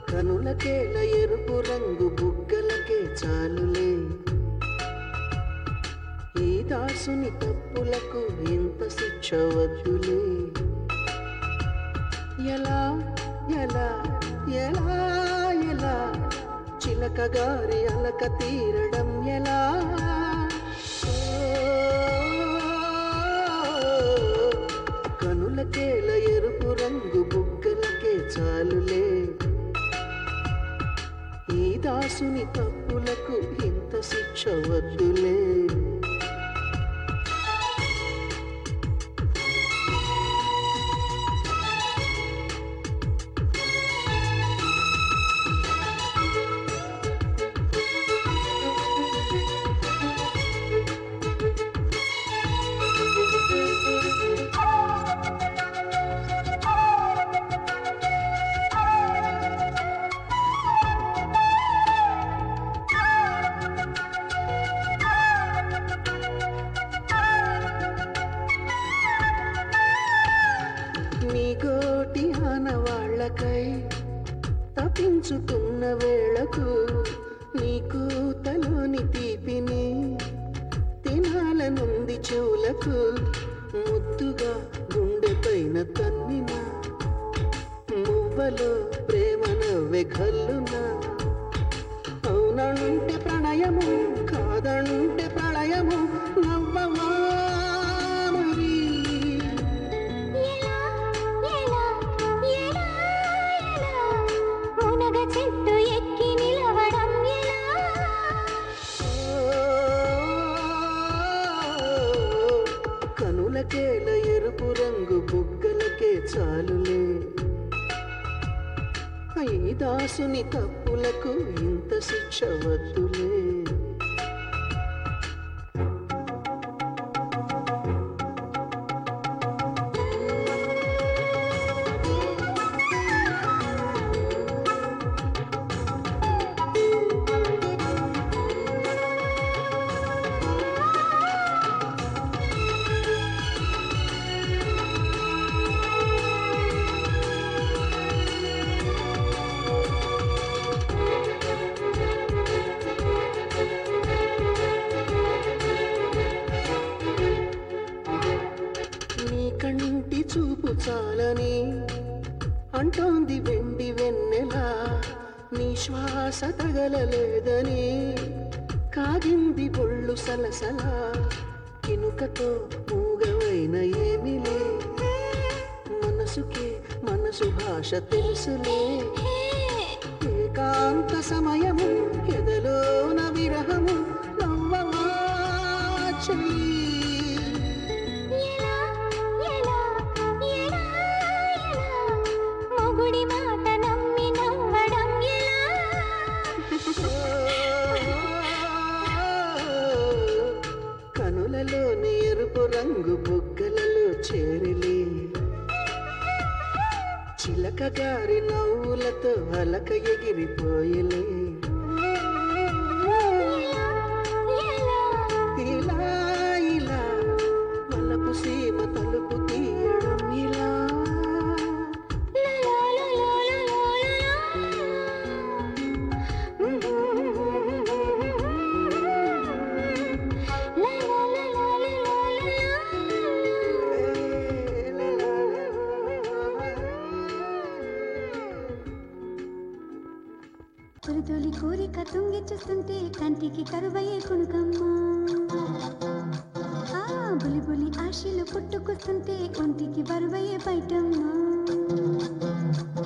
కనులకేల ఎరుపు రంగు బుగ్గలకే చాలులే, ఈ దాసుని తప్పులకు ఇంత శిక్ష వద్దులే. ఎలా ఎలా ఎలా ఎలా చిలక గారి అలక తీరడం ఎలా? కనులకేల ఎరుపు రంగు బుగ్గలకే చాలులే, ఈ దాసుని తప్పులకు ఇంత శిక్ష వద్దులే. నీ కోటి ఆనవాళ్లకై తపించుతున్న వేళకు నీకు తలోని తీపిని తినాలనుంది చెవులకు, ముద్దుగా గుండె పైన తన్నిన మువ్వలో ప్రేమ నవ్వె గల్లున. అవునంటే ప్రణయము, కాదంటే ప్రళయము, నవ్వమా మరి? కనులకేల ఎరుపు రంగు బుగ్గలకే చాలులే, ఈ దాసుని తప్పులకు ఇంత శిక్ష వద్దులే. కంటి చూపు చాలని అంటోంది వెండి వెన్నెల, నీ శ్వాస తగలలేదని కాగింది ఒళ్ళు సలసల. కినుకతో మూగవైన ఏమిలే, మనసుకే మనసు భాష తెలుసులే. ఏకాంత సమయము ఎదలోన విరహము, నవ్వమా చెయ్యి? కనులలోని ఎరుపు రంగు బుగ్గలలో చేరిలే, చిలక గారి నవ్వులతో అలక ఎగిరిపోయలే. ఇలా ఇలా వలపు సీమ తలుపు తీయడం ఇలా. తొలి కోరిక తుంగి చూస్తుంటే కంటికి కరువయ్యే కొనుకమ్మా, బులి బులి ఆశలు పుట్టుకొస్తుంటే ఒంటికి బరువయ్యే బయటమ్మా.